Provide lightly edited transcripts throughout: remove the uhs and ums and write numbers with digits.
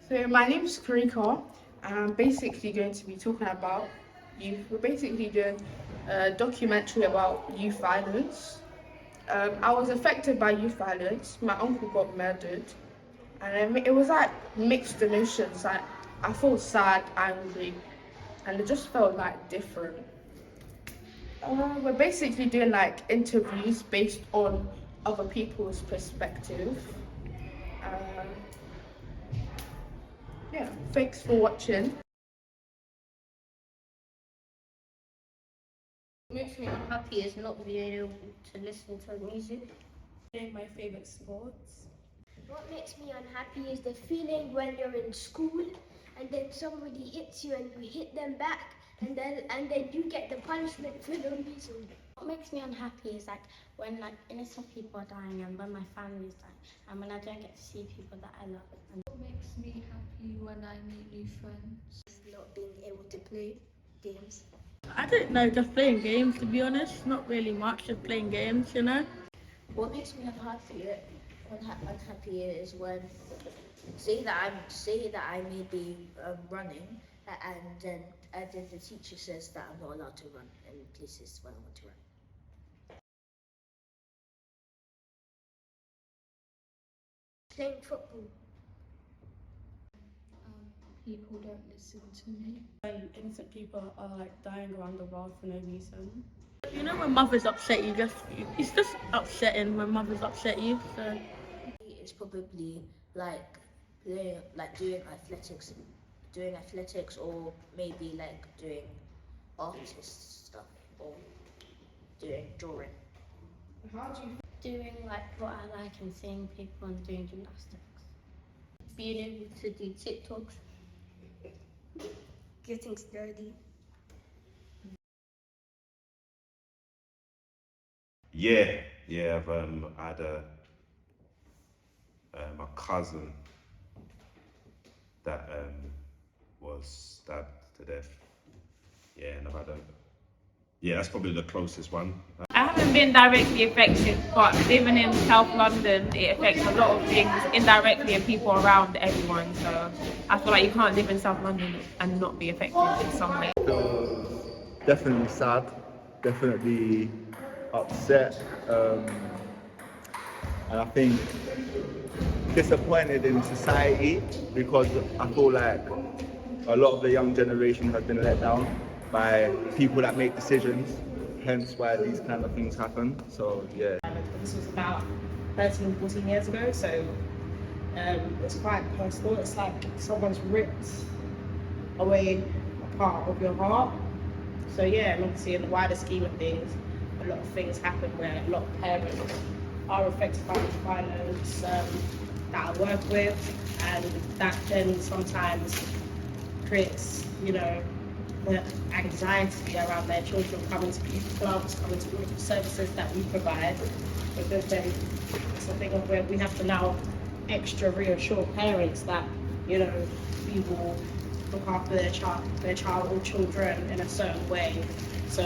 So my name is Karika, and I'm basically going to be talking about youth. We're basically doing a documentary about youth violence. I was affected by youth violence. My uncle got murdered, and it was like mixed emotions. Like I felt sad, angry, and it just felt like different. We're basically doing like interviews based on other people's perspective. Uh, yeah, thanks for watching. What makes me unhappy is not being able to listen to music. Playing my favorite sports. What makes me unhappy is the feeling when you're in school and then somebody hits you and you hit them back and then you get the punishment for no reason. What makes me unhappy is like when like innocent people are dying and when my family is dying and when I don't get to see people that I love. And what makes me happy when I meet new friends? Not being able to play games. I don't know, just playing games to be honest. Not really much, just playing games, you know. what makes me unhappy is when say that I may be running and then the teacher says that I'm not allowed to run in places where I want to run. Playing football. People don't listen to me. Innocent people are like dying around the world for no reason. You know when mothers upset you, it's just upsetting when mothers upset you. So It's probably like doing athletics, or maybe like doing artist stuff or doing drawing. How do you Doing like what I like and seeing people and doing gymnastics. Being able to do TikToks. Getting sturdy. Yeah, I've had a cousin that was stabbed to death. Yeah, and I've had that's probably the closest one. I haven't been directly affected, but living in South London, it affects a lot of things indirectly and people around everyone. So I feel like you can't live in South London and not be affected in some way. Definitely sad, definitely upset, and I think disappointed in society because I feel like a lot of the young generation has been let down by people that make decisions, hence why these kind of things happen. So yeah. This was about 13, 14 years ago, so it's quite personal. It's like someone's ripped away a part of your heart. So yeah, and obviously in the wider scheme of things, a lot of things happen where a lot of parents are affected by this violence that I work with, and that then sometimes creates, the anxiety around their children coming to youth clubs, coming to all of the services that we provide. Because then it's a thing of where we have to now extra reassure parents that, we will look after their child or children in a certain way. So,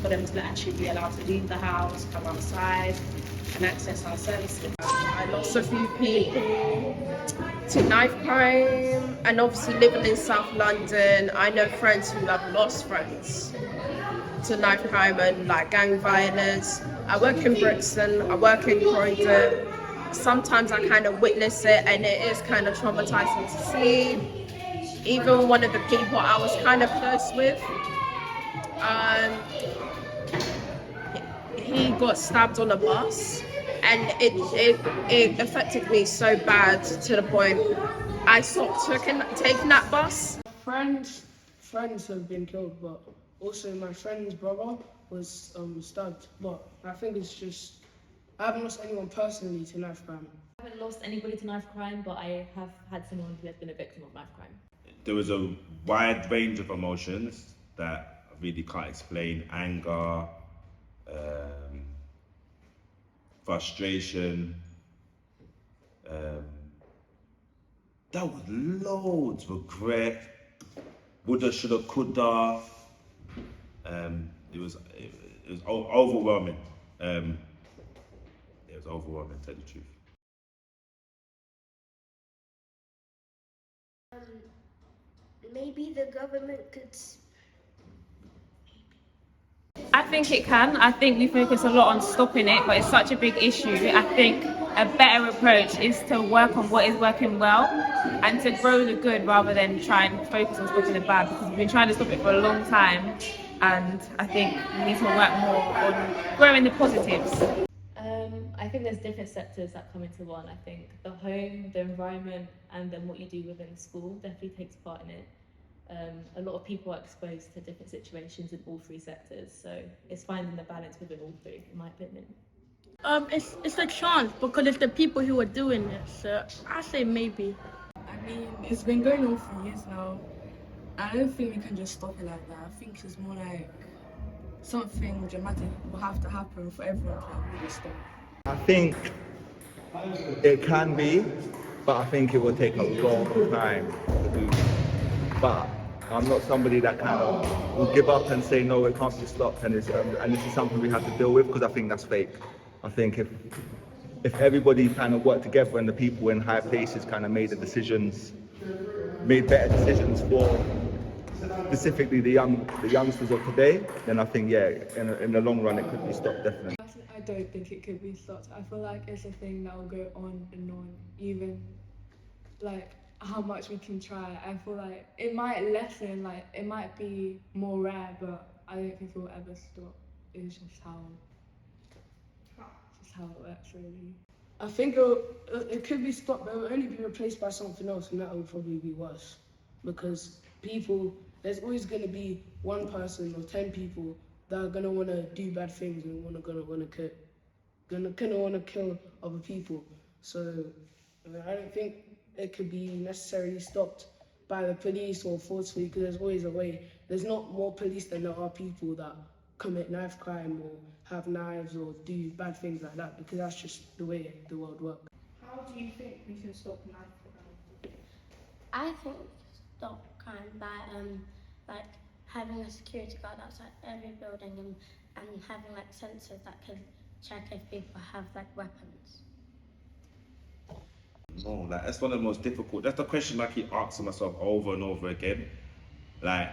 for them to actually be allowed to leave the house, come outside and access our services. I lost a few people to knife crime, and obviously living in South London, I know friends who have lost friends to knife crime and like gang violence. I work in Brixton, I work in Croydon. Sometimes I kind of witness it and it is kind of traumatizing to see. Even one of the people I was kind of close with, he got stabbed on a bus, and it affected me so bad to the point I stopped taking that bus. Friends have been killed, but also my friend's brother was stabbed. But I think it's just, I haven't lost anyone personally to knife crime. I haven't lost anybody to knife crime, but I have had someone who has been a victim of knife crime. There was a wide range of emotions that I really can't explain. Anger, frustration. There was loads. Regret. Woulda, shoulda, coulda. It was overwhelming. It was overwhelming, to tell the truth. maybe the government could. I think it can. I think we focus a lot on stopping it, but it's such a big issue. I think a better approach is to work on what is working well and to grow the good rather than try and focus on stopping the bad, because we've been trying to stop it for a long time, and I think we need to work more on growing the positives. I think there's different sectors that come into one. I think the home, the environment, and then what you do within school definitely takes part in it. A lot of people are exposed to different situations in all three sectors, so it's finding the balance within all three, in my opinion. It's a chance because it's the people who are doing it. So I say maybe. I mean, it's been going on for years now. I don't think we can just stop it like that. I think it's more like something dramatic will have to happen for everyone to like really stop. I think it can be, but I think it will take a long time to do. But I'm not somebody that kind of will give up and say no, it can't be stopped, and this is something we have to deal with, because I think that's fake. I think if everybody kind of worked together and the people in high places kind of made better decisions for specifically the youngsters of today, then I think in the long run it could be stopped definitely. I don't think it could be stopped. I feel like it's a thing that will go on and on, even like how much we can try. I feel like it might lessen, like it might be more rare, but I don't think it will ever stop. It's just how it works, really. I think it could be stopped, but it will only be replaced by something else, and that will probably be worse. Because there's always going to be one person or 10 people that are going to want to do bad things and want to kill other people. So I don't think it could be necessarily stopped by the police or forcefully, because there's always a way. There's not more police than there are people that commit knife crime or have knives or do bad things like that, because that's just the way the world works. How do you think we can stop knife crime? I think we can stop crime by like having a security guard outside every building and having like sensors that can check if people have like weapons. No, like that's one of the most difficult. That's the question I keep asking myself over and over again. Like,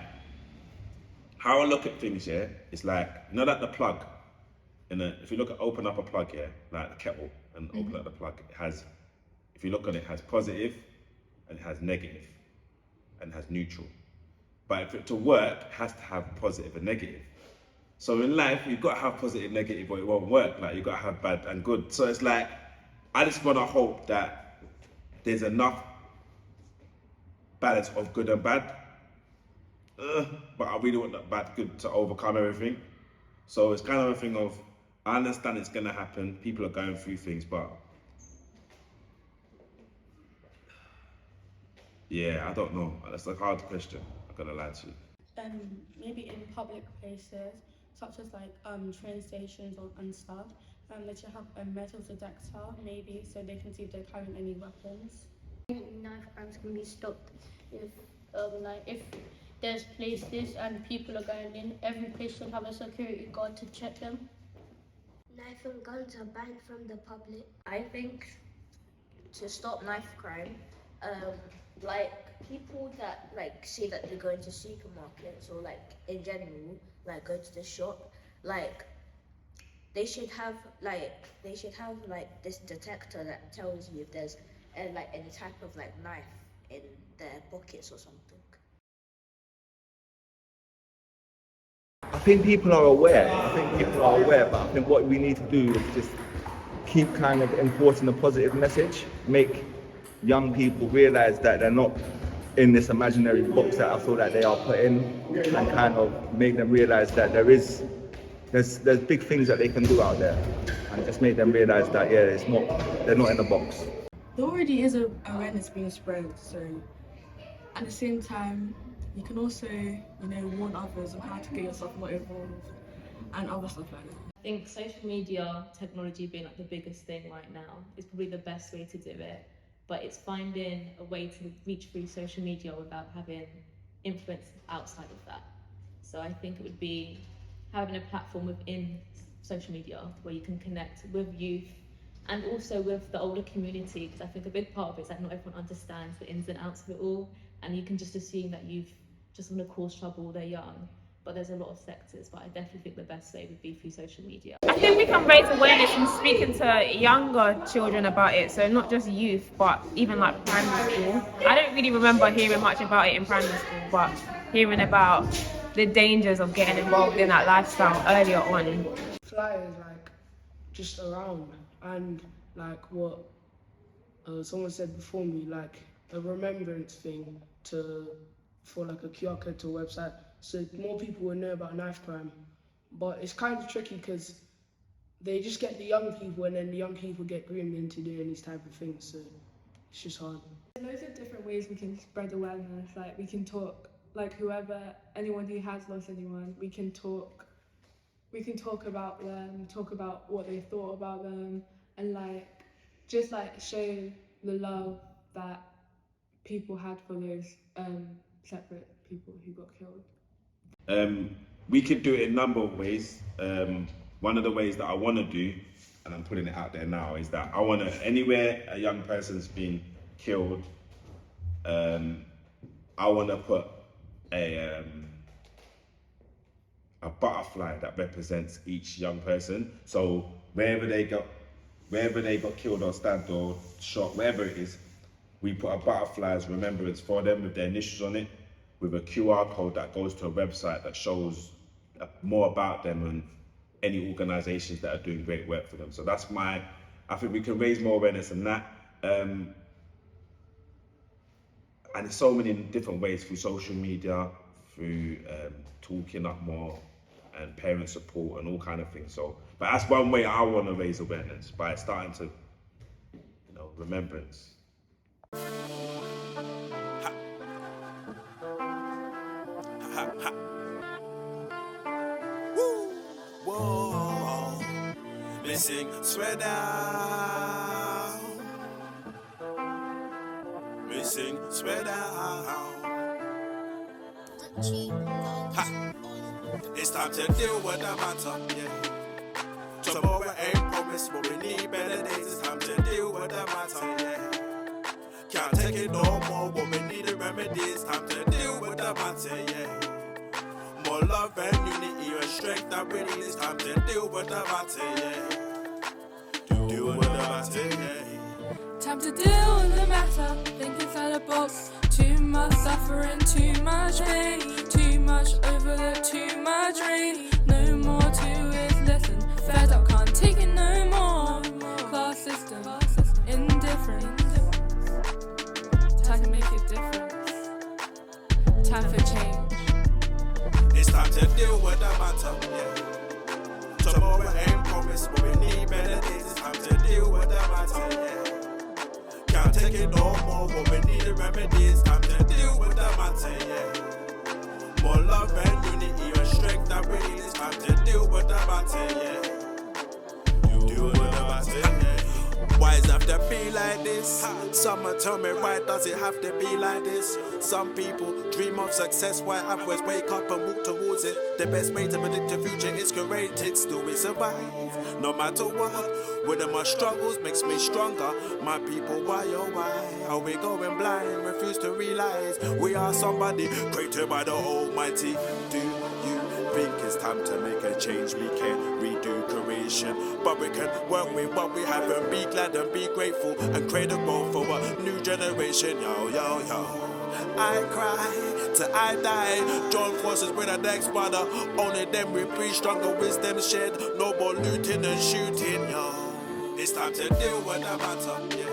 how I look at things, it's like, you know, that the plug, if you open up a plug, like the kettle, and open up the plug, it has, if you look at it, it has positive, and it has negative, and it has neutral. But for it to work, it has to have positive and negative. So in life, you've got to have positive, negative, or it won't work. Like, you've got to have bad and good. So it's like, I just want to hope that there's enough balance of good and bad. But I really want that bad good to overcome everything. So it's kind of a thing of, I understand it's going to happen. People are going through things, but yeah, I don't know. That's a hard question. I'm going to lie to you. Maybe in public places, such as like train stations and stuff, they should have a metal detector, maybe, so they can see if they're carrying any weapons. Knife crimes can be stopped if there's places and people are going in, every place should have a security guard to check them. Knife and guns are banned from the public. I think to stop knife crime, like people that like say that they're going to supermarkets or like in general, like go to the shop, like they should have this detector that tells you if there's like any type of like knife in their pockets or something. I think people are aware. But I think what we need to do is just keep kind of enforcing a positive message, make young people realize that they're not in this imaginary box that I feel that they are put in, and kind of make them realize that there's big things that they can do out there, and just make them realize that they're not in a box. There already is a awareness being spread, so at the same time, you can also, warn others on how to get yourself not involved and other stuff like that. I think social media technology being like the biggest thing right now is probably the best way to do it, but it's finding a way to reach through social media without having influence outside of that. So I think it would be having a platform within social media where you can connect with youth and also with the older community, because I think a big part of it is that not everyone understands the ins and outs of it all, and you can just assume that you've just want to cause trouble, they're young. But there's a lot of sectors, but I definitely think the best way would be through social media. I think we can raise awareness and speaking to younger children about it, so not just youth, but even like primary school. I don't really remember hearing much about it in primary school, but hearing about the dangers of getting involved in that lifestyle earlier on. Flyers like just around, and like what someone said before me, like a remembrance thing for like a QR code to a website, so more people will know about knife crime. But it's kind of tricky because they just get the young people, and then the young people get groomed into doing these type of things, so it's just hard. There's loads of different ways we can spread awareness. Like we can talk, like anyone who has lost anyone, we can talk about them, talk about what they thought about them, and like just like show the love that people had for those separate people who got killed. We could do it in a number of ways. One of the ways that I want to do, and I'm putting it out there now, is that I want to, anywhere a young person's been killed, I want to put a butterfly that represents each young person. So wherever they got killed or stabbed or shot, wherever it is, we put a butterfly as remembrance for them with their initials on it, with a QR code that goes to a website that shows more about them and any organisations that are doing great work for them. So that's I think we can raise more awareness than that. And there's so many different ways, through social media, through talking up more, and parent support and all kind of things. So, but that's one way I want to raise awareness, by starting to, remembrance. Ha. Ha, ha. Woo. Whoa. Missing sweater. Missing sweater. Ha. It's time to deal with the matter, yeah. Tomorrow ain't promised, but we need better days. It's time to deal with the matter, yeah. Can't take it no more, but we need a remedy. It's time to deal with the matter, yeah. More love and unity and strength that we need. It's time to deal with the matter, yeah. Deal with the matter, yeah. Time to deal with the matter. Think inside a box. Too much suffering, too much pain, too much overload, too much rain. No more to it, listen. Fed up, can't take it no more. Class system, indifference. Time to make it different. Time for change. It's time to deal with the matter, yeah. Tomorrow ain't promised, but we need better days. It's time to deal with the matter, yeah. Can't take it no more, but we need a remedy. It's time to deal with the matter, yeah. More love and unity and strength that we need. It's time to deal with the matter, yeah. Deal with the matter, yeah. Why does it have to be like this? Someone tell me, why does it have to be like this? Some people dream of success, while others wake up and walk towards it. The best way to predict the future is created, still we survive. No matter what, with my struggles makes me stronger. My people, why oh why are we going blind? Refuse to realize we are somebody created by the Almighty. Do you think it's time to make a change? We can redo creation, but we can work with what we have and be glad and be grateful and create a growth for a new generation. Yo, yo, yo. I cry till I die. Join forces with the next brother. Only then we breathe stronger wisdom shed. No more looting and shooting, yo. It's time to deal with the matter, yeah.